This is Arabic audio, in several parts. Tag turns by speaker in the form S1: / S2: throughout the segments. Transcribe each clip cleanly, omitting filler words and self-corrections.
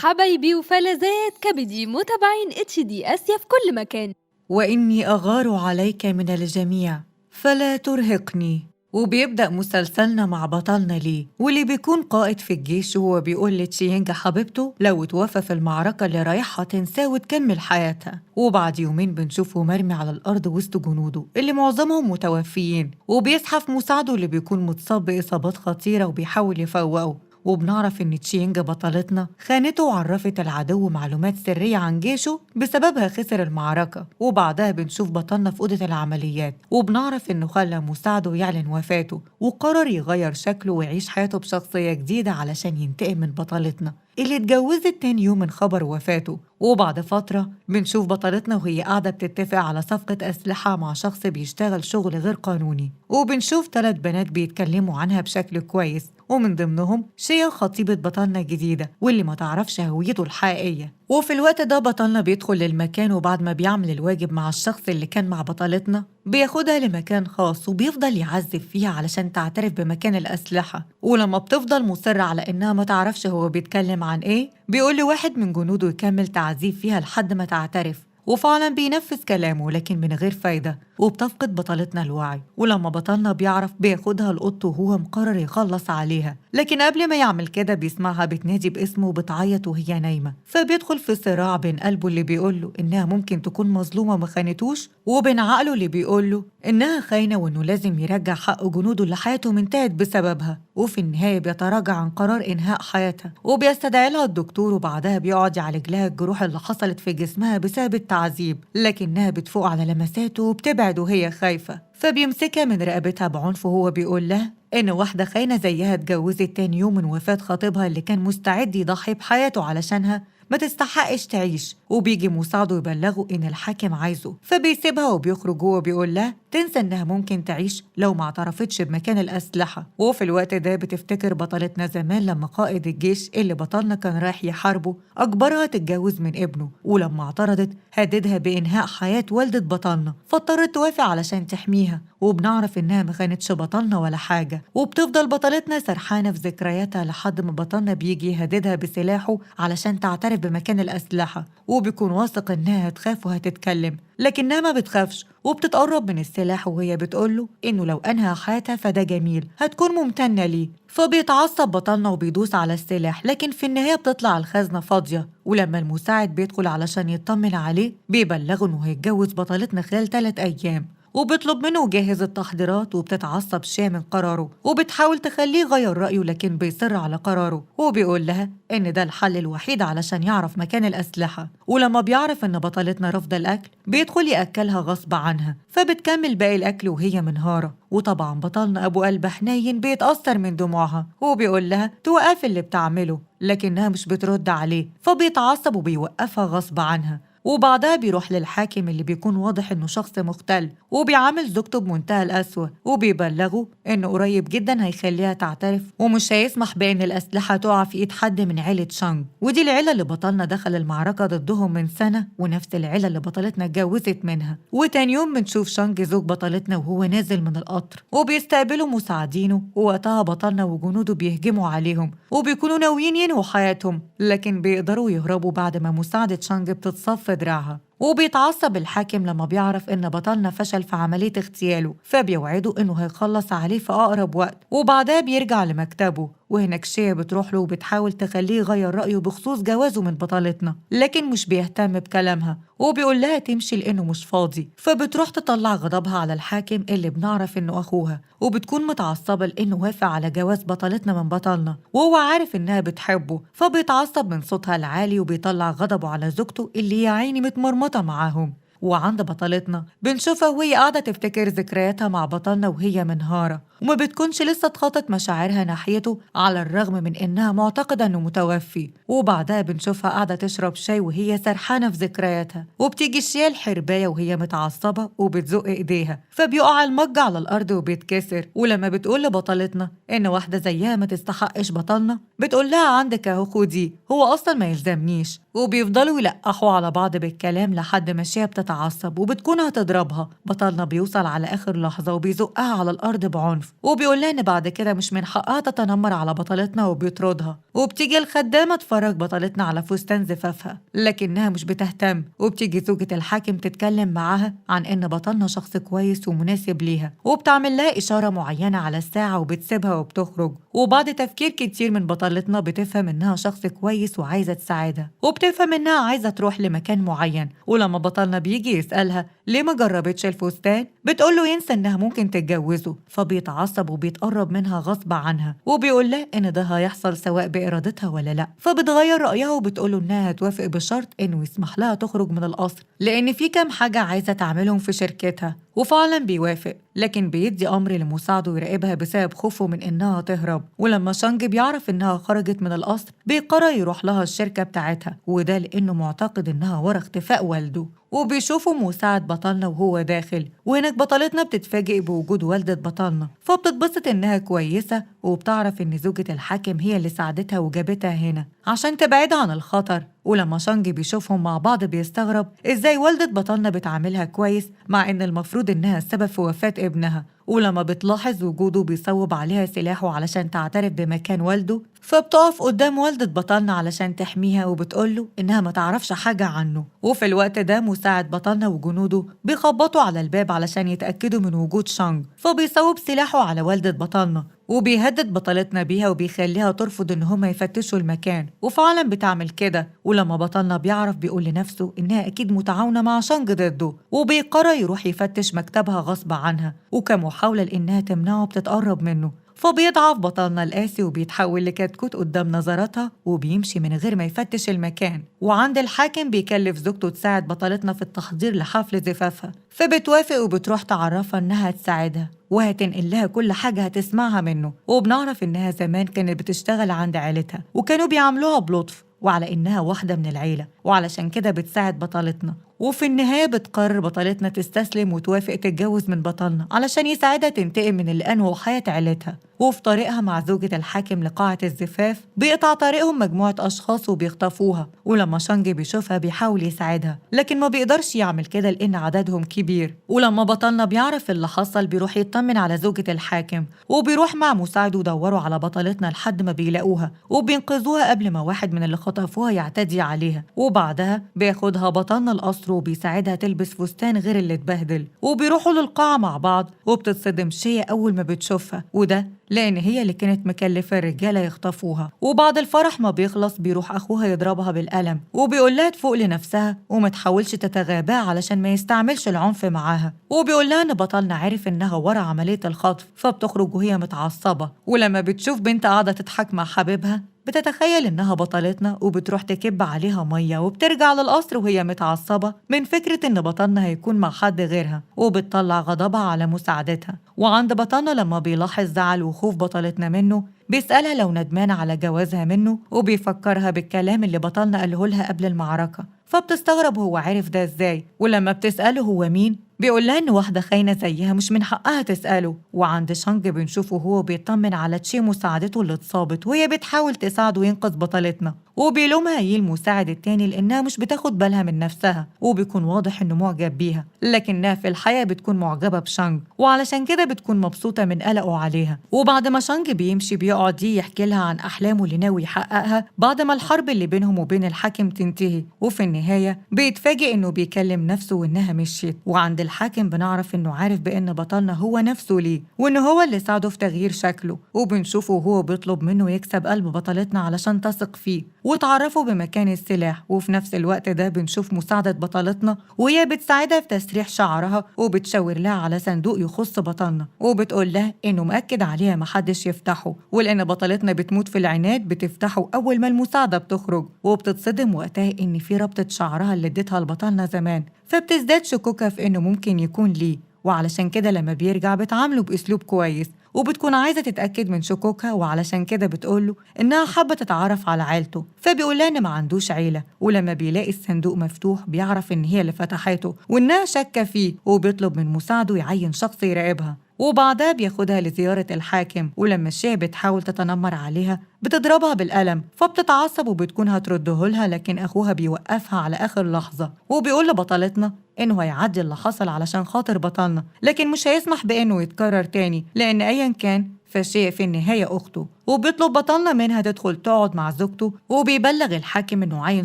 S1: حبايبي وفلذات كبدي متابعين اتش دي اسيا في كل مكان.
S2: وإني أغار عليك من الجميع فلا ترهقني. وبيبدأ مسلسلنا مع بطلنا ليه واللي بيكون قائد في الجيش، وهو بيقول لتشيينجا حبيبته لو توفى في المعركة اللي رايحها تنساه وتكمل حياتها. وبعد يومين بنشوفه مرمي على الأرض وسط جنوده اللي معظمهم متوفيين، وبيزحف مساعده اللي بيكون متصاب بإصابات خطيرة وبيحاول يفوقه. وبنعرف إن تشينجا بطلتنا خانته وعرفت العدو معلومات سرية عن جيشه بسببها خسر المعركة. وبعدها بنشوف بطلنا في أوضة العمليات، وبنعرف إنه خلى مساعده يعلن وفاته وقرر يغير شكله ويعيش حياته بشخصية جديدة علشان ينتقم من بطلتنا اللي اتجوزت تاني يوم من خبر وفاته. وبعد فترة بنشوف بطلتنا وهي قاعدة بتتفق على صفقة أسلحة مع شخص بيشتغل شغل غير قانوني، وبنشوف 3 بنات بيتكلموا عنها بشكل كويس، ومن ضمنهم شيا خطيبة بطلنا الجديدة واللي ما تعرفش هويته الحقيقية. وفي الوقت ده بطلنا بيدخل للمكان، وبعد ما بيعمل الواجب مع الشخص اللي كان مع بطلتنا بياخدها لمكان خاص وبيفضل يعذب فيها علشان تعترف بمكان الأسلحة. ولما بتفضل مصرة على إنها ما تعرفش هو بيتكلم عن إيه، بيقول لواحد من جنوده يكمل تعذيب فيها لحد ما تعترف. وفعلا بينفذ كلامه لكن من غير فايدة، وبتفقد بطلتنا الوعي. ولما بطلنا بيعرف بياخدها لأوضته وهو مقرر يخلص عليها، لكن قبل ما يعمل كده بيسمعها بتنادي باسمه وبتعيط وهي نايمة. فبيدخل في صراع بين قلبه اللي بيقوله إنها ممكن تكون مظلومة ما خانتوش، وبين عقله اللي بيقوله إنها خاينة وإنه لازم يرجع حق جنوده اللي حياتهم انتهت بسببها. وفي النهاية بيتراجع عن قرار إنهاء حياتها وبيستدعي لها الدكتور، وبعدها بيقعد يعالج لها الجروح اللي حصلت في جسمها بسبب التعذيب، لكنها بتفوق على لمساته وبتبعد وهي خايفة. فبيمسكها من رقبتها بعنف وهو بيقول لها إن واحدة خاينة زيها اتجوزت تاني يوم من وفاة خطيبها اللي كان مستعد يضحي بحياته علشانها ما تستحقش تعيش. وبيجي مساعده يبلغه إن الحاكم عايزه، فبيسيبها وبيخرج هو بيقول لها تنسى إنها ممكن تعيش لو ما اعترفتش بمكان الأسلحة. وفي الوقت ده بتفتكر بطلتنا زمان لما قائد الجيش اللي بطلنا كان رايح يحاربه أجبرها تتجوز من ابنه، ولما اعترضت هددها بإنهاء حياة والدة بطلنا، فاضطرت توافق علشان تحميها. وبنعرف إنها ما خانتش بطلنا ولا حاجة، وبتفضل بطلتنا سرحانة في ذكرياتها لحد ما بطلنا بيجي يهددها بسلاحه علشان تعترف بمكان الأسلحة. وبيكون واثق إنها هتخاف وهتتكلم، لكنها ما بتخافش وبتتقرب من السلاح وهي بتقوله إنه لو أنهى حياتها فده جميل، هتكون ممتنة ليه. فبيتعصب بطلنا وبيدوس على السلاح، لكن في النهاية بتطلع الخزنة فاضية. ولما المساعد بيدخل علشان يطمن عليه بيبلغه إنه هيتجوز بطلتنا خلال 3 أيام، وبيطلب منه يجهز التحضيرات. وبتتعصب شيا من قراره وبتحاول تخليه يغير رأيه، لكن بيصر على قراره وبيقول لها إن ده الحل الوحيد علشان يعرف مكان الأسلحة. ولما بيعرف إن بطلتنا رافضة الأكل بيدخل يأكلها غصب عنها، فبتكمل باقي الأكل وهي منهارة. وطبعا بطلنا أبو قلب حنين بيتأثر من دموعها وبيقول لها توقف اللي بتعمله، لكنها مش بترد عليه، فبيتعصب وبيوقفها غصب عنها. وبعدها بيروح للحاكم اللي بيكون واضح إنه شخص مختل وبيعامل زوجته بمنتهى القسوة، وبيبلغه إنه قريب جدا هيخليها تعترف ومش هيسمح بإن الأسلحة تقع في إيد حد من عيلة شانج. ودي العيلة اللي بطلنا دخل المعركة ضدهم من سنة، ونفس العيلة اللي بطلتنا اتجوزت منها. وتاني يوم بنشوف شانج زوج بطلتنا وهو نازل من القطر وبيستقبلوا مساعدينه، ووقتها بطلنا وجنوده بيهجموا عليهم وبيكونوا ناويين ينهوا حياتهم، لكن بيقدروا يهربوا بعد ما مساعدة شانج بتتصف في دراعها. وبيتعصب الحاكم لما بيعرف إن بطلنا فشل في عملية اغتياله، فبيوعده إنه هيخلص عليه في أقرب وقت. وبعدها بيرجع لمكتبه، وهناك شيا بتروح له وبتحاول تخليه يغير رأيه بخصوص جوازه من بطلتنا، لكن مش بيهتم بكلامها وبيقول لها تمشي لأنه مش فاضي. فبتروح تطلع غضبها على الحاكم اللي بنعرف إنه أخوها، وبتكون متعصبة لأنه وافق على جواز بطلتنا من بطلنا وهو عارف إنها بتحبه. فبيتعصب من صوتها العالي وبيطلع غضبه على زوجته اللي يا عيني متمرمطة معاهم. وعند بطلتنا بنشوفها وهي قاعدة تفتكر ذكرياتها مع بطلنا وهي منهارة، وما بتكونش لسه اتخطت مشاعرها ناحيته على الرغم من إنها معتقدة إنه متوفي. وبعدها بنشوفها قاعدة تشرب شاي وهي سرحانة في ذكرياتها، وبتيجي الشيا الحرباية وهي متعصبة وبتزق إيديها، فبيقع المج على الأرض وبيتكسر. ولما بتقول لبطلتنا إن واحدة زيها ما تستحقش بطلنا بتقول لها عندك أهو خدي، هو أصلا ما يلزمنيش. وبيفضلوا يلقحوا على بعض بالكلام لحد ما شيا بتتعصب وبتكون هتضربها. بطلنا بيوصل على آخر لحظة وبيزقها على الأرض بعنف، وبيقول لها إن بعد كده مش من حقها تتنمر على بطلتنا وبيطردها. وبتيجي الخدامة تفرج بطلتنا على فستان زفافها لكنها مش بتهتم. وبتيجي زوجة الحاكم تتكلم معاها عن إن بطلنا شخص كويس ومناسب ليها، وبتعمل لها إشارة معينة على الساعة وبتسيبها وبتخرج. وبعد تفكير كتير من بطلتنا بتفهم إنها شخص كويس وعايزة تساعدها، وبتفهم إنها عايزة تروح لمكان معين. ولما بطلنا بيجي يسألها ليه ما جربتش الفستان، بتقوله ينسى إنها ممكن تتجوزه، فبيتعصب وبيتقرب منها غصب عنها وبيقول لها إن ده هيحصل سواء بإرادتها ولا لأ. فبتغير رأيها وبتقوله إنها هتوافق بشرط إنه يسمح لها تخرج من القصر لأن في كام حاجة عايزة تعملهم في شركتها. وفعلا بيوافق، لكن بيدي أمر لمساعده يراقبها بسبب خوفه من إنها تهرب. ولما شانج بيعرف إنها خرجت من القصر بيقرر يروح لها الشركة بتاعتها، وده لأنه معتقد إنها ورا اختفاء والده. وبيشوفوا مساعد بطلنا وهو داخل، وهناك بطلتنا بتتفاجئ بوجود والدة بطلنا، فبتتبسط إنها كويسة وبتعرف إن زوجة الحاكم هي اللي ساعدتها وجابتها هنا عشان تبعدها عن الخطر. ولما شانج بيشوفهم مع بعض بيستغرب إزاي والدة بطلنا بتعاملها كويس مع إن المفروض إنها السبب في وفاة ابنها. ولما بتلاحظ وجوده بيصوب عليها سلاحه علشان تعترف بمكان والده، فبتقف قدام والدة بطلنا علشان تحميها وبتقوله إنها ما تعرفش حاجة عنه. وفي الوقت ده مساعد بطلنا وجنوده بيخبطوا على الباب علشان يتأكدوا من وجود شانج، فبيصوب سلاحه على والدة بطلنا وبيهدد بطلتنا بيها وبيخليها ترفض إن هما يفتشوا المكان، وفعلا بتعمل كده. ولما بطلنا بيعرف بيقول لنفسه إنها أكيد متعاونة مع شانج ضده، وبيقرر يروح يفتش مكتبها غصب عنها، وكمحاولة لإنها تمنعه بتتقرب منه. فبيضعف بطلنا القاسي وبيتحول لكتكوت قدام نظراتها وبيمشي من غير ما يفتش المكان. وعند الحاكم بيكلف زوجته تساعد بطلتنا في التحضير لحفل زفافها، فبتوافق وبتروح تعرفها إنها تساعدها وهتنقل لها كل حاجة هتسمعها منه. وبنعرف إنها زمان كانت بتشتغل عند عيلتها وكانوا بيعاملوها بلطف وعلى إنها واحدة من العيلة، وعلشان كده بتساعد بطلتنا. وفي النهاية بتقرر بطلتنا تستسلم وتوافق تتجوز من بطلنا علشان يساعدها تنتقم من اللي أنهوا حياة عيلتها. وفي طريقها مع زوجة الحاكم لقاعة الزفاف بيقطع طريقهم مجموعة أشخاص وبيخطفوها. ولما شانج بيشوفها بيحاول يساعدها لكن ما بيقدرش يعمل كده لأن عددهم كبير. ولما بطلنا بيعرف اللي حصل بيروح يطمن على زوجة الحاكم وبيروح مع مساعده يدوروا على بطلتنا لحد ما بيلاقوها وبينقذوها قبل ما واحد من اللي خطفوها يعتدي عليها. وبعدها بياخدها بطلنا القصر وبيساعدها تلبس فستان غير اللي اتبهدل، وبيروحوا للقاعة مع بعض. وبتتصدم شيا أول ما بتشوفها، وده لأن هي اللي كانت مكلفة الرجالة يخطفوها. وبعد الفرح ما بيخلص بيروح أخوها يضربها بالقلم وبيقول لها تفوق لنفسها وما تحاولش تتغابى علشان ما يستعملش العنف معاها. وبيقول لها إن بطلنا عارف إنها ورا عملية الخطف، فبتخرج وهي متعصبة. ولما بتشوف بنت قاعدة تضحك مع حبيبها بتتخيل إنها بطلتنا وبتروح تكب عليها مية، وبترجع للقصر وهي متعصبة من فكرة إن بطلنا هيكون مع حد غيرها، وبتطلع غضبها على مساعدتها. وعند بطلنا لما بيلاحظ زعل وخوف بطلتنا منه بيسألها لو ندمانة على جوازها منه، وبيفكرها بالكلام اللي بطلنا قاله لها قبل المعركة، فبتستغرب هو عارف ده إزاي. ولما بتسأله هو مين بيقول لها إن واحدة خاينة زيها مش من حقها تسأله. وعند شانج بنشوفه هو بيطمن على تشي مساعدته اللي اتصابت وهي بتحاول تساعده ينقذ بطلتنا، وبيلومها هي المساعد التاني لأنها مش بتاخد بالها من نفسها، وبيكون واضح إنه معجب بيها لكنها في الحياة بتكون معجبة بشانج، وعلشان كده بتكون مبسوطة من قلقه عليها. وبعد ما شانج بيمشي بيقعد يحكي لها عن أحلامه اللي ناوي يحققها بعد ما الحرب اللي بينهم وبين الحاكم تنتهي. وفي النهاية بيتفاجئ إنه بيكلم نفسه وإنها مشيت. وعند الحاكم بنعرف إنه عارف بإن بطلنا هو نفسه ليه وإنه هو اللي ساعده في تغيير شكله، وبنشوفه وهو بيطلب منه يكسب قلب بطلتنا علشان تثق فيه وتعرفه بمكان السلاح. وفي نفس الوقت ده بنشوف مساعدة بطلتنا وهي بتساعدها في تسريح شعرها وبتشاور لها على صندوق يخص بطلنا، وبتقول لها إنه مأكد عليها محدش يفتحه، ولأن بطلتنا بتموت في العناد بتفتحه أول ما المساعدة بتخرج. وبتتصدم وقتها إن في ربطة شعرها اللي اديتها لبطلنا زمان، فبتزداد شكوكها في إنه ممكن يكون ليه، وعلشان كده لما بيرجع بتعامله بأسلوب كويس وبتكون عايزة تتأكد من شكوكها. وعلشان كده بتقوله إنها حابة تتعرف على عيلته، فبيقولها إن ما عندوش عيلة. ولما بيلاقي الصندوق مفتوح بيعرف إن هي اللي فتحته وإنها شاكة فيه، وبيطلب من مساعده يعين شخص يراقبها. وبعدها بياخدها لزيارة الحاكم، ولما الشيا بتحاول تتنمر عليها بتضربها بالقلم، فبتتعصب وبتكون هترده لها، لكن أخوها بيوقفها على آخر لحظة وبيقول لبطلتنا إنه هيعدي اللي حصل علشان خاطر بطلنا، لكن مش هيسمح بإنه يتكرر تاني، لأن أيا كان فالشيء في النهاية أخته. وبيطلب بطلنا منها تدخل تقعد مع زوجته، وبيبلغ الحاكم إنه عين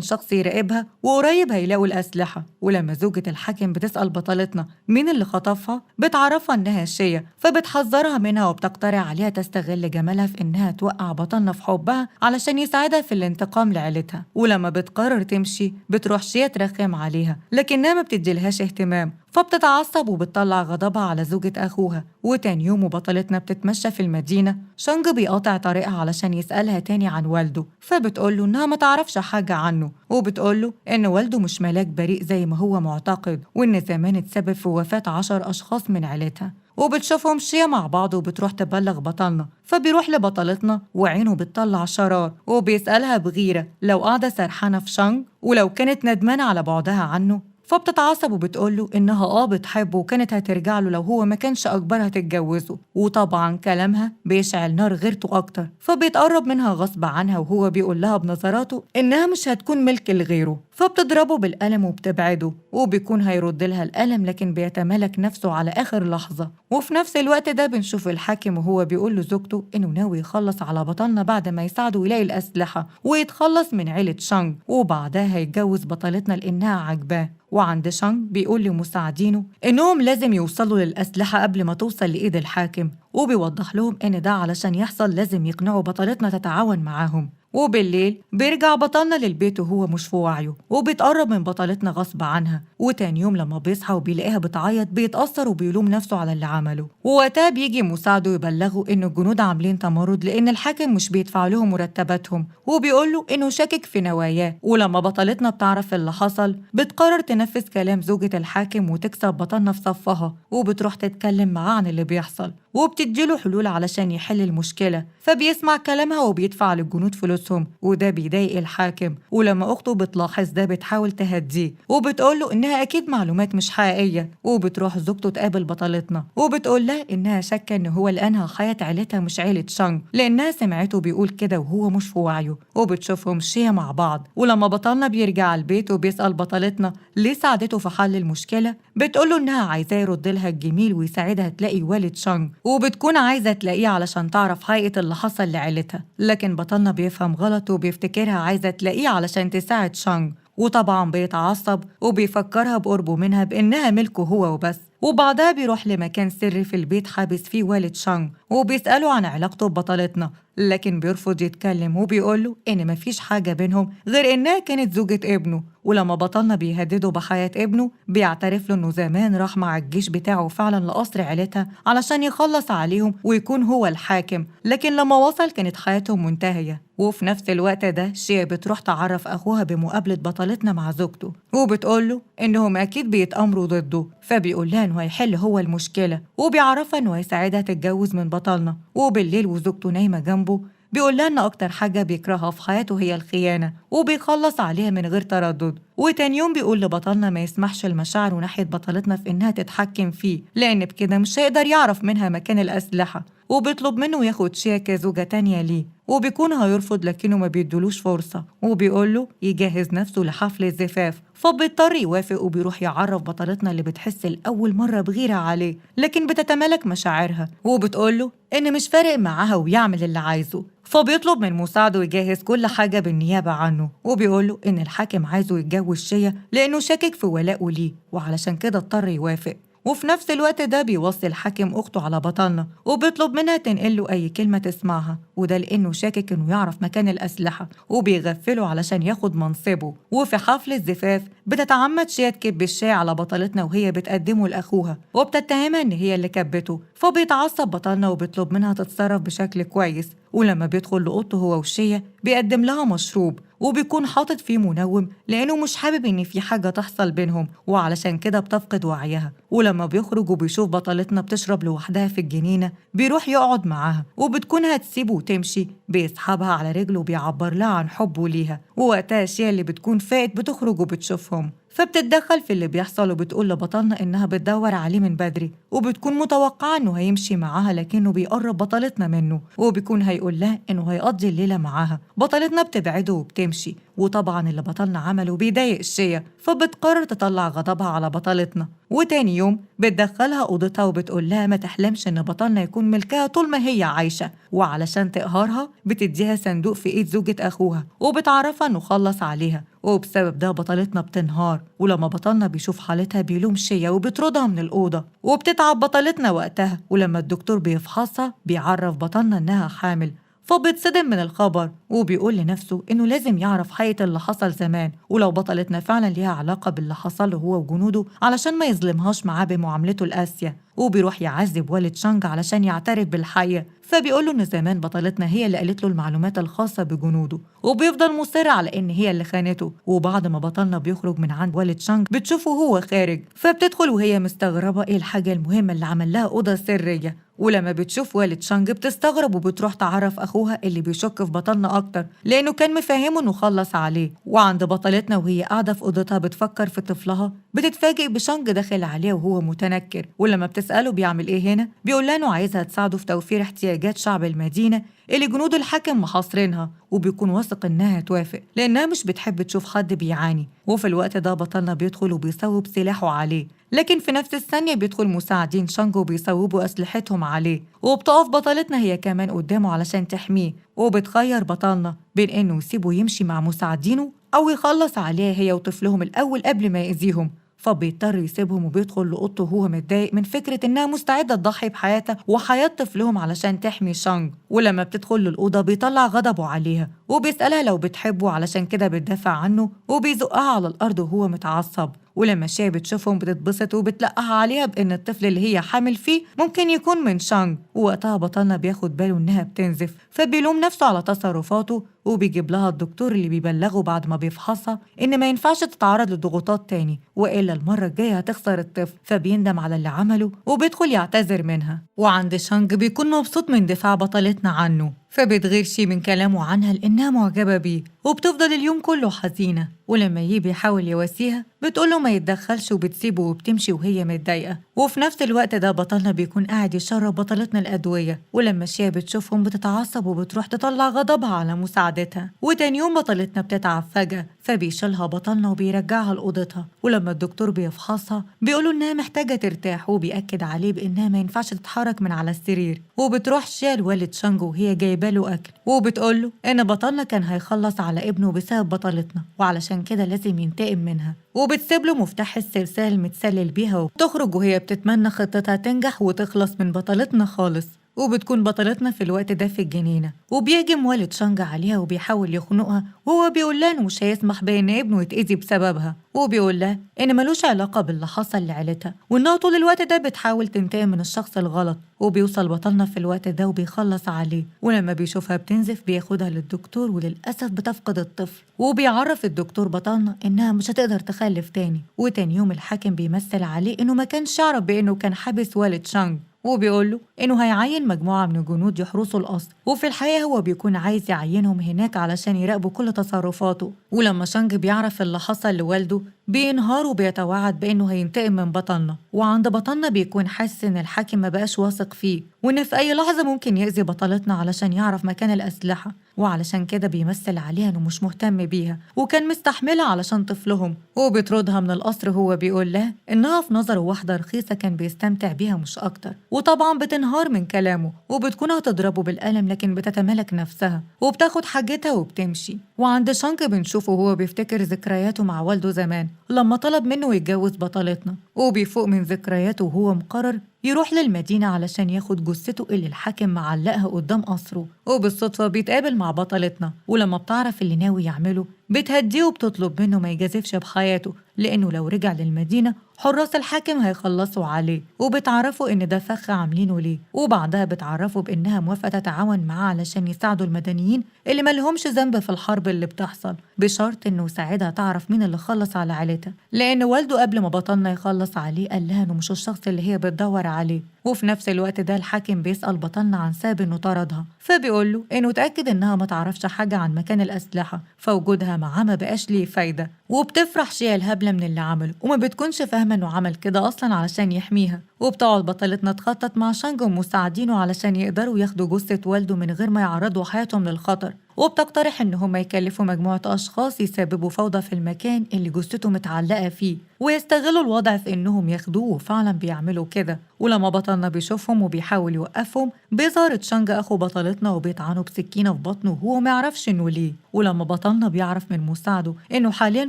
S2: شخص يراقبها وقريب هيلاقوا الأسلحة. ولما زوجة الحاكم بتسأل بطلتنا مين اللي خطفها بتعرفها إنها الشيا، فبتحذرها منها وبتقترح عليها تستغل جمالها في إنها توقع بطلنا في حبها علشان يساعدها في الانتقام لعيلتها. ولما بتقرر تمشي بتروح شيا ترخم عليها، لكنها ما بتديلهاش اهتمام، فبتتعصب وبتطلع غضبها على زوجة أخوها. وتاني يوم وبطلتنا بتتمشى في المدينة، شانج بيقاطع طريقها علشان يسألها تاني عن والده، فبتقوله إنها ما تعرفش حاجة عنه، وبتقوله إن والده مش ملاك بريء زي ما هو معتقد، وإن زمان اتسبب في وفاة 10 أشخاص من عيلتها. وبتشوفهم شيا مع بعض وبتروح تبلغ بطلنا، فبيروح لبطلتنا وعينه بتطلع شرار، وبيسألها بغيرة لو قاعدة سرحانة في شانج ولو كانت ندمانة على بعدها عنه، فبتتعصب وبتقوله إنها بتحبه وكانت هترجع له لو هو ما كانش أجبرها تتجوزه. وطبعا كلامها بيشعل نار غيرته أكتر، فبيتقرب منها غصب عنها وهو بيقول لها بنظراته إنها مش هتكون ملك لغيره، فبتضربه بالقلم وبتبعده، وبيكون هيرد لها القلم لكن بيتمالك نفسه على آخر لحظة. وفي نفس الوقت ده بنشوف الحاكم وهو بيقول لزوجته إنه ناوي يخلص على بطلنا بعد ما يساعده يلاقي الأسلحة ويتخلص من عيلة شانج، وبعدها هيتجوز بطلتنا لأنها عجباه. وعند شانج بيقول لمساعدينه إنهم لازم يوصلوا للأسلحة قبل ما توصل لإيد الحاكم، وبيوضح لهم إن ده علشان يحصل لازم يقنعوا بطلتنا تتعاون معاهم. وبالليل بيرجع بطلنا للبيت وهو مش في وعيه، وبيتقرب من بطلتنا غصب عنها. وتاني يوم لما بيصحى وبيلاقيها بتعيط بيتأثر وبيلوم نفسه على اللي عمله. ووقتها بيجي مساعده يبلغه إن الجنود عاملين تمرد لأن الحاكم مش بيدفع لهم مرتباتهم، وبيقوله إنه شاكك في نواياه. ولما بطلتنا بتعرف اللي حصل بتقرر تنفذ كلام زوجة الحاكم وتكسب بطلنا في صفها، وبتروح تتكلم معاه عن اللي بيحصل وبتديله حلول علشان يحل المشكلة، فبيسمع كلامها وبيدفع للجنود فلوسهم، وده بيضايق الحاكم. ولما أخته بتلاحظ ده بتحاول تهديه وبتقوله إنها أكيد معلومات مش حقيقية. وبتروح زوجته تقابل بطلتنا وبتقول لها إنها شاكة إن هو اللي أنهى حياة عيلتها مش عيلة شانج، لأنها سمعته بيقول كده وهو مش في وعيه. وبتشوفهم شيا مع بعض، ولما بطلنا بيرجع البيت وبيسأل بطلتنا ليه ساعدته في حل المشكلة بتقوله إنها عايزاه يرد لها الجميل ويساعدها تلاقي والد شانج، وبتكون عايزة تلاقيه علشان تعرف حقيقة اللي حصل لعيلتها. لكن بطلنا بيفهم غلط وبيفتكرها عايزة تلاقيه علشان تساعد شانج، وطبعا بيتعصب وبيفكرها بقربه منها بإنها ملكه هو وبس. وبعدها بيروح لمكان سري في البيت حابس فيه والد شانج وبيسأله عن علاقته ببطلتنا، لكن بيرفض يتكلم وبيقوله إن مفيش حاجة بينهم غير إنها كانت زوجة ابنه. ولما بطلنا بيهدده بحياة ابنه بيعترف له إنه زمان راح مع الجيش بتاعه فعلا لقصر عيلتها علشان يخلص عليهم ويكون هو الحاكم، لكن لما وصل كانت حياتهم منتهية. وفي نفس الوقت ده شيا بتروح تعرف أخوها بمقابلة بطلتنا مع زوجته، وبتقوله إنهم أكيد بيتأمروا ضده، فبيقول لها إنه هيحل هو المشكلة، وبيعرفها إنه هيساعدها تتجوز من بطلنا. وبالليل وزوجته نايمة جنبه بيقول لها إن أكتر حاجة بيكرهها في حياته هي الخيانة، وبيخلص عليها من غير تردد. وتاني يوم بيقول لبطلنا ما يسمحش المشاعر ناحية بطلتنا في إنها تتحكم فيه، لأن بكده مش هيقدر يعرف منها مكان الأسلحة، وبيطلب منه ياخد شيا كزوجة تانية ليه، وبيكون هيرفض لكنه ما بيدلوش فرصة، وبيقوله يجهز نفسه لحفل الزفاف، فبيضطر يوافق وبيروح يعرف بطلتنا اللي بتحس لأول مرة بغيرة عليه، لكن بتتمالك مشاعرها وبتقوله إن مش فارق معاها ويعمل اللي عايزه. فبيطلب من مساعده يجهز كل حاجة بالنيابة عنه، وبيقوله إن الحاكم عايزه يتجوز شيا لأنه شاكك في ولاءه ليه، وعلشان كده اضطر يوافق. وفي نفس الوقت ده بيوصي الحاكم أخته على بطلنا وبيطلب منها تنقله أي كلمة تسمعها، وده لأنه شاكك إنه يعرف مكان الأسلحة وبيغفله علشان ياخد منصبه. وفي حفل الزفاف بتتعمد شيا تكب الشاي على بطلتنا وهي بتقدمه لأخوها وبتتهمها إن هي اللي كبته، فبيتعصب بطلنا وبيطلب منها تتصرف بشكل كويس. ولما بيدخل لأوضته هو وشيا بيقدم لها مشروب وبيكون حاطط فيه منوم لأنه مش حابب إن في حاجة تحصل بينهم، وعلشان كده بتفقد وعيها. ولما بيخرج وبيشوف بطلتنا بتشرب لوحدها في الجنينة بيروح يقعد معاها، وبتكون هتسيبه وتمشي بيسحبها على رجله وبيعبر لها عن حبه ليها. ووقتها شيا اللي بتكون فاقت بتخرج وبتشوفهم، فبتتدخل في اللي بيحصل وبتقول لبطلنا إنها بتدور عليه من بدري، وبتكون متوقعة إنه هيمشي معاها لكنه بيقرب بطلتنا منه، وبيكون هيقول لها إنه هيقضي الليلة معاها. بطلتنا بتبعده وبتمشي، وطبعا اللي بطلنا عمله بيضايق شيا، فبتقرر تطلع غضبها على بطلتنا. وتاني يوم بتدخلها أوضتها وبتقول لها ما تحلمش إن بطلنا يكون ملكها طول ما هي عايشة، وعلشان تقهرها بتديها صندوق في إيد زوجة أخوها وبتعرفها إنه خلص عليها، وبسبب ده بطلتنا بتنهار. ولما بطلنا بيشوف حالتها بيلوم شيا وبترضها من الأوضة، وبتتعب بطلتنا وقتها. ولما الدكتور بيفحصها بيعرف بطلنا إنها حامل، فبيتصدم من الخبر وبيقول لنفسه إنه لازم يعرف حقيقة اللي حصل زمان، ولو بطلتنا فعلا ليها علاقة باللي حصل له هو وجنوده علشان ما يظلمهاش معاه بمعاملته القاسية. وبيروح يعذب والد شانج علشان يعترف بالحقيقة، فبيقوله إن زمان بطلتنا هي اللي قالت له المعلومات الخاصة بجنوده، وبيفضل مصر على إن هي اللي خانته. وبعد ما بطلنا بيخرج من عند والد شانج بتشوفه هو خارج، فبتدخل وهي مستغربة إيه الحاجة المهمة اللي عمل لها أوضة سرية. ولما بتشوف والد شانج بتستغرب وبتروح تعرف أخوها اللي بيشك في بطلنا أكتر لأنه كان مفهمه إنه خلص عليه. وعند بطلتنا وهي قاعدة في أوضتها بتفكر في طفلها بتتفاجئ بشانج داخل عليها وهو متنكر، ولما بتسأله بيعمل إيه هنا بيقول لها إنه عايزها تساعده في توفير احتياجات شعب المدينة اللي جنود الحاكم محاصرينها، وبيكون واثق إنها توافق لأنها مش بتحب تشوف حد بيعاني. وفي الوقت ده بطلنا بيدخل وبيصوب سلاحه عليه، لكن في نفس الثانية بيدخل مساعدين شانج وبيصوبوا أسلحتهم عليه، وبتقف بطلتنا هي كمان قدامه علشان تحميه. وبتخير بطلنا بين إنه يسيبه يمشي مع مساعدينه أو يخلص عليها هي وطفلهم الأول قبل ما يأذيهم، فبيضطر يسيبهم وبيدخل لأوضته وهو متضايق من فكرة إنها مستعدة تضحي بحياتها وحياة طفلهم علشان تحمي شانج. ولما بتدخل للأوضة بيطلع غضبه عليها وبيسألها لو بتحبه علشان كده بتدافع عنه، وبيزقها على الأرض وهو متعصب. ولما شيا بتشوفهم بتتبسط وبتلقها عليها بإن الطفل اللي هي حامل فيه ممكن يكون من شانج. ووقتها بطلنا بياخد باله إنها بتنزف، فبيلوم نفسه على تصرفاته وبيجيب لها الدكتور اللي بيبلغه بعد ما بيفحصها إن ما ينفعش تتعرض لضغوطات تاني وإلا المرة الجاية هتخسر الطفل. فبيندم على اللي عمله وبيدخل يعتذر منها. وعند شانج بيكون مبسوط من دفاع بطلتنا عنه، فبتغير شي من كلامه عنها لأنها معجبة بيه، وبتفضل اليوم كله حزينة. ولما يجي يحاول يواسيها بتقوله ما يتدخلش وبتسيبه وبتمشي وهي متضايقة. وفي نفس الوقت ده بطلنا بيكون قاعد يشرب بطلتنا الأدوية، ولما شيا بتشوفهم بتتعصب وبتروح تطلع غضبها على مساعدتها. وتاني يوم بطلتنا بتتعب فجأة، فبيشيلها بطلنا وبيرجعها لأوضتها. ولما الدكتور بيفحصها بيقوله إنها محتاجة ترتاح، وبيأكد عليه بإنها ما ينفعش تتحرك من على السرير. وبتروح شيا لوالد شانج وهي جايبه له أكل، وبتقوله إن بطلنا كان هيخلص على ابنه بسبب بطلتنا وعلشان كده لازم ينتقم منها. وبتسيب له مفتاح السلسلة المتسلل بيها وبتخرج وهي بتتمنى خطتها تنجح وتخلص من بطلتنا خالص. وبتكون بطلتنا في الوقت ده في الجنينة، وبيهجم والد شانج عليها وبيحاول يخنقها، وهو بيقول لها إنه مش هيسمح بإن ابنه يتأذي بسببها، وبيقول لها إن ملوش علاقة باللي حصل لعيلتها وإنها طول الوقت ده بتحاول تنتقم من الشخص الغلط. وبيوصل بطلنا في الوقت ده وبيخلص عليه، ولما بيشوفها بتنزف بياخدها للدكتور وللأسف بتفقد الطفل. وبيعرف الدكتور بطلنا إنها مش هتقدر تخلف تاني. وتاني يوم الحاكم بيمثل عليه إنه ما كانش يعرف بإنه كان حابس والد شانج، وبيقوله إنه هيعين مجموعة من الجنود يحرسوا القصر، وفي الحقيقة هو بيكون عايز يعينهم هناك علشان يراقبوا كل تصرفاته. ولما شانج بيعرف اللي حصل لوالده بينهار وبيتوعد بإنه هينتقم من بطلنا. وعند بطلنا بيكون حاسس إن الحاكم ما بقاش واثق فيه وإن في أي لحظة ممكن يأذي بطلتنا علشان يعرف مكان الأسلحة، وعلشان كده بيمثل عليها إنه مش مهتم بيها وكان مستحملها علشان طفلهم. وبيطردها من القصر، هو بيقول لها إنها في نظره واحدة رخيصة كان بيستمتع بيها مش أكتر. وطبعا بتنهار من كلامه وبتكون هتضربه بالقلم، لكن بتتمالك نفسها وبتاخد حاجتها وبتمشي. وعند شانك بنشوفه وهو بيفتكر ذكرياته مع والده زمان لما طلب منه يتجوز بطلتنا، وبيفوق من ذكرياته وهو مقرر يروح للمدينة علشان ياخد جثته اللي الحاكم معلقها قدام قصره. وبالصدفة بيتقابل مع بطلتنا، ولما بتعرف اللي ناوي يعمله بتهديه وبتطلب منه ما يجازفش بحياته لأنه لو رجع للمدينة حراس الحاكم هيخلصوا عليه. وبتعرفوا إن ده فخ عاملينه ليه، وبعدها بتعرفوا بإنها موافقة تتعاون معاه علشان يساعدوا المدنيين اللي ملهمش ذنب في الحرب اللي بتحصل، بشرط إنه يساعدها تعرف مين اللي خلص على عيلتها، لأن والده قبل ما بطلنا يخلص عليه قال لها إنه مش الشخص اللي هي بتدور عليه. وفي نفس الوقت ده الحاكم بيسأل بطلنا عن سبب إنه طردها، فبيقول له إنه اتأكد إنها ما تعرفش حاجة عن مكان الأسلحة، فوجودها معاه ما بقاش ليه فايدة. وبتفرح شيا الهبلة من اللي عمله وما بتكونش فاهمة إنه عمل كده أصلا علشان يحميها. وبتقعد بطلتنا تخطط مع شانج ومساعدينه علشان يقدروا ياخدوا جثة والده من غير ما يعرضوا حياتهم للخطر، وبتقترح إن هم يكلفوا مجموعة أشخاص يسببوا فوضى في المكان اللي جثته متعلقة فيه ويستغلوا الوضع في إنهم ياخدوه، وفعلا بيعملوا كده. ولما بطلنا بيشوفهم وبيحاول يوقفهم بيظهر تشانج أخو بطلتنا وبيطعنه بسكينة في بطنه وهو معرفش إنه ليه. ولما بطلنا بيعرف من مساعده إنه حاليا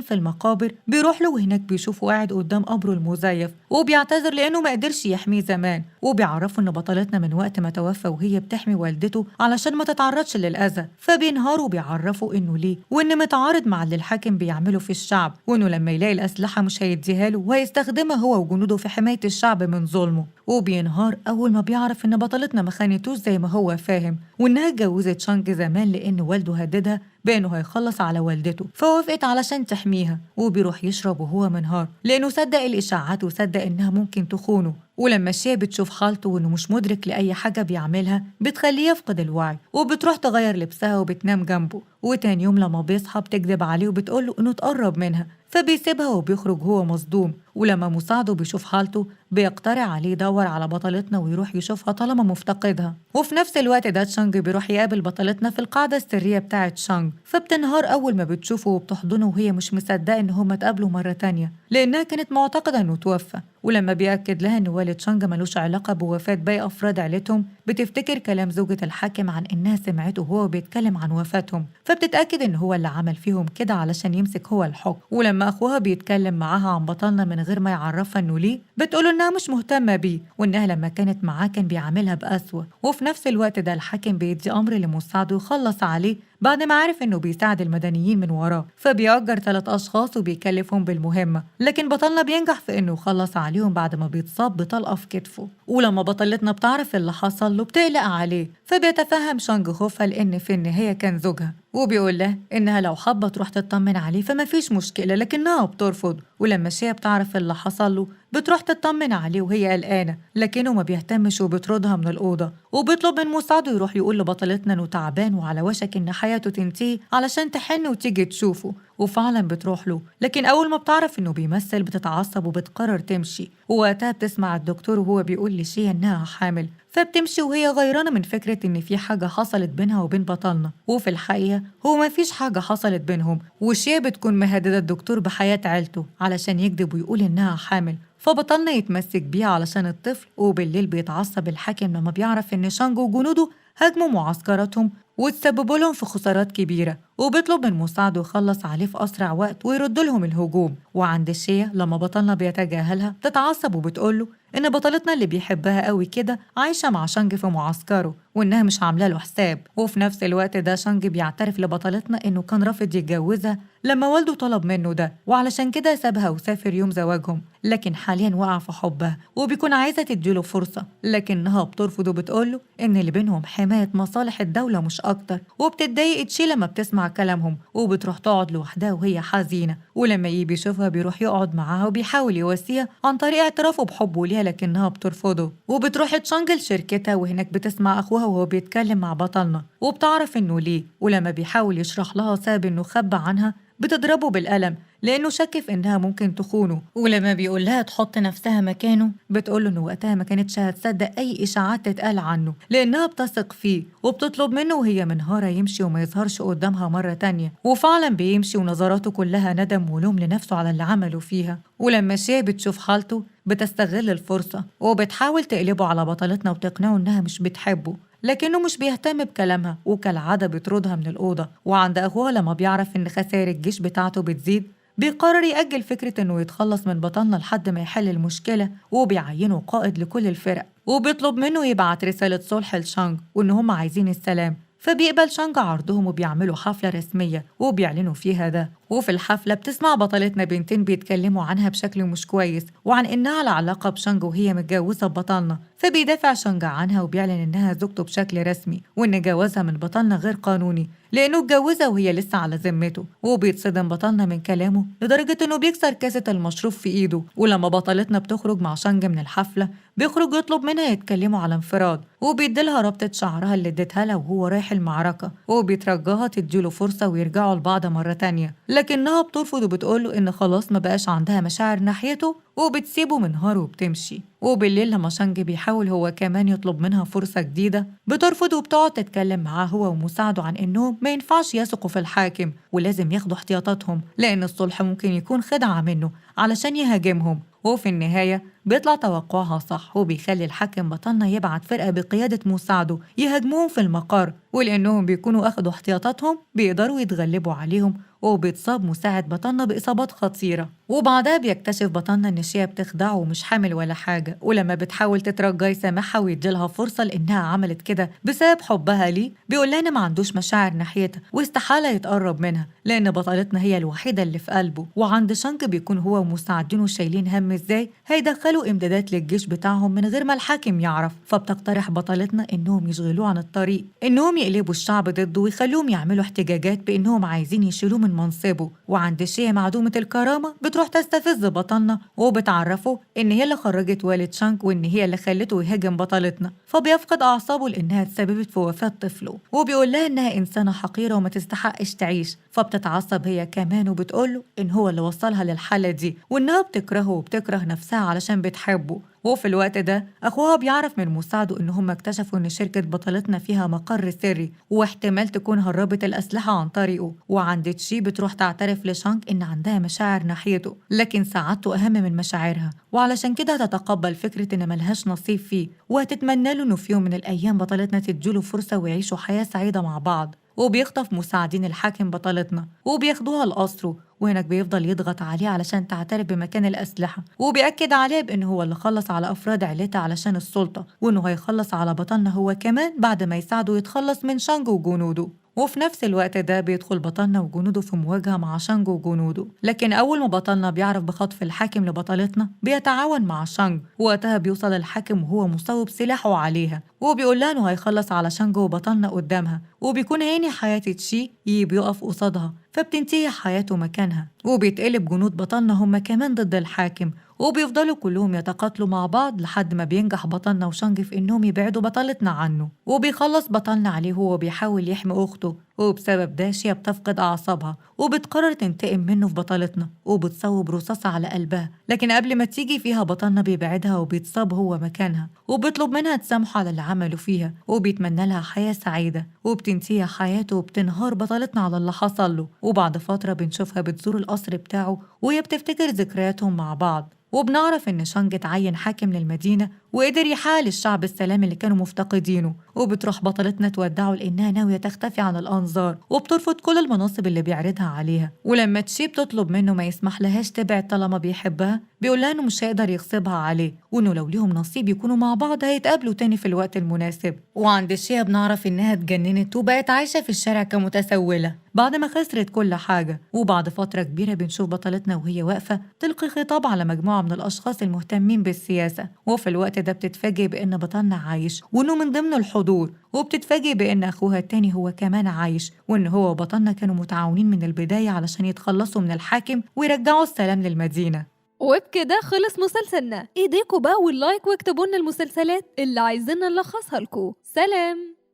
S2: في المقابر بيروح له، وهناك بيشوفه قاعد قدام قبره المزيف وبيعتذر لأنه ما قدرش يحميه زمان، وبيعرفوا إن بطلتنا من وقت ما توفى وهي بتحمي والدته علشان ما تتعرضش للأذى، فبينهاروا وبيعرفوا إنه ليه وإن متعارض مع اللي الحاكم بيعمله في الشعب، وإنه لما يلاقي الأسلحة مش هيديها له وهيستخدمها هو وجنوده في حماية الشعب من ظلمه. وبينهار أول ما بيعرف إن بطلتنا ما خانتوش زي ما هو فاهم، وإنها اتجوزت شانج زمان لأن والده هددها بأنه هيخلص على والدته فوافقت علشان تحميها. وبيروح يشرب وهو منهار لأنه صدق الإشاعات وصدق إنها ممكن تخونه. ولما شيا بتشوف خالته وإنه مش مدرك لأي حاجة بيعملها بتخليه يفقد الوعي، وبتروح تغير لبسها وبتنام جنبه. وتاني يوم لما بيصحى بتكذب عليه وبتقوله إنه تقرب منها، فبيسيبها وبيخرج هو مصدوم. ولما مساعده بيشوف حالته بيقترح عليه يدور على بطلتنا ويروح يشوفها طالما مفتقدها. وفي نفس الوقت ده تشانج بيروح يقابل بطلتنا في القاعدة السرية بتاعة شانج، فبتنهار أول ما بتشوفه وبتحضنه وهي مش مصدقة إن هما اتقابلوا مرة تانية لأنها كانت معتقدة إنه توفى. ولما بيأكد لها إن والد شانج ملوش علاقة بوفاة باقي أفراد عيلتهم بتفتكر كلام زوجة الحاكم عن إنها سمعته وهو بيتكلم عن وفاتهم، فبتتأكد إن هو اللي عمل فيهم كده علشان يمسك هو الحكم. ولما أخوها بيتكلم معاها عن بطلنا من غير ما يعرفها إنه ليه بتقوله إنها مش مهتمة بيه وإنها لما كانت معاه كان بيعاملها بأسوأ. وفي نفس الوقت ده الحاكم بيدي أمر لمساعده يخلص عليه بعد ما عرف إنه بيساعد المدنيين من وراه، فبيأجر 3 أشخاص وبيكلفهم بالمهمة، لكن بطلنا بينجح في إنه يخلص عليهم بعد ما بيتصاب بطلقة في كتفه. ولما بطلتنا بتعرف اللي حصل له بتقلق عليه، فبيتفهم شانج خوفها لأن في النهاية كان زوجها، وبيقول له إنها لو حابة تروح تطمن عليه فما فيش مشكلة، لكنها بترفض. ولما شيا بتعرف اللي حصل له بتروح تطمن عليه وهي قلقانة، لكنه ما بيهتمش وبتردها من الأوضة، وبيطلب من مساعده يروح يقول لبطلتنا إنه تعبان وعلى وشك إن حياته تنتهي علشان تحن وتيجي تشوفه. وفعلا بتروح له، لكن أول ما بتعرف إنه بيمثل بتتعصب وبتقرر تمشي. ووقتها بتسمع الدكتور وهو بيقول لشيا إنها حامل، فبتمشي وهي غيرانة من فكرة إن في حاجة حصلت بينها وبين بطلنا، وفي الحقيقة هو ما فيش حاجة حصلت بينهم. وشيا بتكون مهددة الدكتور بحياة عيلته علشان يكذب ويقول إنها حامل، فبطلنا يتمسك بيها علشان الطفل. وبالليل بيتعصب الحاكم لما بيعرف إن شانج وجنوده هاجموا معسكراتهم وتسببوا لهم في خسارات كبيرة، وبيطلب من مساعده يخلص عليه في أسرع وقت ويرد لهم الهجوم. وعند شيا لما بطلنا بيتجاهلها بتتعصب وبتقوله إن بطلتنا اللي بيحبها قوي كده عايشة مع شانج في معسكره وإنها مش عاملة له حساب. وفي نفس الوقت ده شانج بيعترف لبطلتنا إنه كان رافض يتجوزها لما والده طلب منه ده، وعلشان كده سابها وسافر يوم زواجهم، لكن حاليا وقع في حبها وبيكون عايزة تديله فرصة، لكنها بترفض وبتقوله إن اللي بينهم حماية مصالح الدولة مش أكتر. وبتتضايق تشي لما بتسمع كلامهم وبتروح تقعد لوحدها وهي حزينة. ولما يجي يشوفها بيروح يقعد معاها وبيحاول يواسيها عن طريق اعترافه بحبه ليها، لكنها بترفضه. وبتروح تشانج لشركتها وهناك بتسمع أخوها وهو بيتكلم مع بطلنا وبتعرف إنه ليه. ولما بيحاول يشرح لها سبب إنه خبى عنها بتضربه بالقلم لأنه شك في إنها ممكن تخونه. ولما بيقول لها تحط نفسها مكانه بتقوله إنه وقتها ما كانتش هتصدق أي إشاعات تتقال عنه لأنها بتثق فيه، وبتطلب منه وهي منهارة يمشي وما يظهرش قدامها مرة تانية. وفعلا بيمشي ونظراته كلها ندم ولوم لنفسه على اللي عمله فيها. ولما شيا بتشوف حالته بتستغل الفرصة وبتحاول تقلبه على بطلتنا وتقنعه إنها مش بتحبه، لكنه مش بيهتم بكلامها وكالعادة بتردها من الأوضة. وعند أخوها لما بيعرف إن خسائر الجيش بتاعته بتزيد بيقرر يأجل فكرة إنه يتخلص من بطلنا لحد ما يحل المشكلة، وبيعينه قائد لكل الفرق، وبيطلب منه يبعت رسالة صلح لشانج وإن هم عايزين السلام. فبيقبل شانج عرضهم وبيعملوا حفلة رسمية وبيعلنوا فيها ده. وفي الحفلة بتسمع بطلتنا بنتين بيتكلموا عنها بشكل مش كويس وعن إنها على علاقة بشانج وهي متجوزة ببطلنا، فبيدافع شانج عنها وبيعلن إنها زوجته بشكل رسمي وإن جوازها من بطلنا غير قانوني لأنه اتجوزها وهي لسه على ذمته. وبيتصدم بطلنا من كلامه لدرجة إنه بيكسر كاسة المشروب في إيده. ولما بطلتنا بتخرج مع شانج من الحفلة بيخرج يطلب منها يتكلموا على انفراد، وبيديلها ربطة شعرها اللي اديتها لها وهو رايح المعركة، وبيترجاها تديله فرصة ويرجعوا لبعض مرة تانية، لكنها بترفض وبتقوله إن خلاص ما بقاش عندها مشاعر ناحيته وبتسيبه من نهار وبتمشي. وبالليل لما شانج بيحاول هو كمان يطلب منها فرصة جديدة بترفض وبتقعد تتكلم معاه هو ومساعده عن إنهم ما ينفعش يثقوا في الحاكم ولازم ياخدوا احتياطاتهم لأن الصلح ممكن يكون خدعة منه علشان يهاجمهم. وفي النهاية بيطلع توقعها صح وبيخلي الحاكم بطلنا يبعت فرقة بقيادة مساعده يهاجموهم في المقر، ولأنهم بيكونوا أخدوا احتياطاتهم بيقدروا يتغلبوا عليهم. وبيتصاب مساعد بطلنا بإصابات خطيرة، وبعدها بيكتشف بطلنا إن شيا بتخدعه ومش حامل ولا حاجة. ولما بتحاول تترجى يسامحها ويديلها فرصة لأنها عملت كده بسبب حبها ليه بيقولها إن ما عندوش مشاعر ناحيتها واستحالة يتقرب منها لأن بطلتنا هي الوحيدة اللي في قلبه. وعند شانك بيكون هو ومساعدينه شايلين هم إزاي هيدخلوا إمدادات للجيش بتاعهم من غير ما الحاكم يعرف، فبتقترح بطلتنا إنهم يشغلوه عن الطريق، إنهم يقلبوا الشعب ضده ويخلوهم يعملوا احتجاجات بإنهم عايزين يشيلوه من منصبه. وعند شيا معدومة الكرامة بتروح تستفز بطلنا وبتعرفه إن هي اللي خرجت والد شانك وإن هي اللي خلته يهاجم بطلتنا، فبيفقد أعصابه لأنها تسببت في وفاة طفله، وبيقول لها إنها إنسانة حقيرة وما تستحقش تعيش. فبتتعصب هي كمان وبتقوله إن هو اللي وصلها للحالة دي وإنها بتكرهه وبتكره نفسها علشان بتحبه. وفي الوقت ده أخوها بيعرف من مساعده إن هم اكتشفوا إن شركة بطلتنا فيها مقر سري واحتمال تكون هربت الأسلحة عن طريقه. وعند تشي بتروح تعترف لشانك إن عندها مشاعر ناحيته لكن سعادته أهم من مشاعرها، وعلشان كده هتتقبل فكرة إن ملهاش نصيب فيه وهتتمنى له إنه في يوم من الأيام بطلتنا تديله فرصة ويعيشوا حياة سعيدة مع بعض. وبيخطف مساعدين الحاكم بطلتنا وبياخدوها لقصره، وهناك بيفضل يضغط عليه علشان تعترف بمكان الأسلحة، وبيأكد عليه بأنه هو اللي خلص على أفراد عيلتها علشان السلطة وأنه هيخلص على بطلنا هو كمان بعد ما يساعده يتخلص من شانج وجنوده. وفي نفس الوقت ده بيدخل بطلنا وجنوده في مواجهة مع شانج وجنوده، لكن أول ما بطلنا بيعرف بخطف الحاكم لبطلتنا بيتعاون مع شانج. وقتها بيوصل الحاكم وهو مصوب سلاحه عليها وبيقول لها إنه هيخلص على شانج وبطلنا قدامها، وبيكون هيني حياة تشي بيقف قصادها فبتنتهي حياته مكانها. وبيتقلب جنود بطلنا هم كمان ضد الحاكم وبيفضلوا كلهم يتقاتلوا مع بعض لحد ما بينجح بطلنا وشانج في إنهم يبعدوا بطلتنا عنه، وبيخلص بطلنا عليه وهو بيحاول يحمي أخته. وبسبب ده شيا بتفقد أعصابها وبتقرر تنتقم منه في بطلتنا وبتصوب رصاصة على قلبها، لكن قبل ما تيجي فيها بطلنا بيبعدها وبيتصاب هو مكانها وبيطلب منها تسامحه على اللي عمله فيها وبيتمنى لها حياة سعيدة. وبتنتهي حياته وبتنهار بطلتنا على اللي حصل له. وبعد فترة بنشوفها بتزور القصر بتاعه وهي بتفتكر ذكرياتهم مع بعض، وبنعرف إن شانج اتعين حاكم للمدينة وقدر يحال الشعب السلام اللي كانوا مفتقدينه. وبتروح بطلتنا تودعه لأنها ناوية تختفي عن الأنظار وبترفض كل المناصب اللي بيعرضها عليها. ولما تشي بتطلب منه ما يسمح لهاش تبعد طالما بيحبها بيقول لها إنه مش هيقدر يغصبها عليه وإنه لو ليهم نصيب يكونوا مع بعض هيتقابلوا تاني في الوقت المناسب. وعند شيا بنعرف إنها اتجننت وبقت عايشة في الشارع كمتسولة بعد ما خسرت كل حاجة. وبعد فترة كبيرة بنشوف بطلتنا وهي واقفة تلقي خطاب على مجموعة من الأشخاص المهتمين بالسياسة، وفي الوقت ده بتتفاجئ بأن بطلنا عايش وإنه من ضمن الحضور، وبتتفاجئ بأن أخوها التاني هو كمان عايش وإن هو وبطلنا كانوا متعاونين من البداية علشان يتخلصوا من الحاكم ويرجعوا السلام للمدينة.
S1: وبكده خلص مسلسلنا. ايديكوا بقى واللايك واكتبوا لنا المسلسلات اللي عايزين نلخصها لكم. سلام.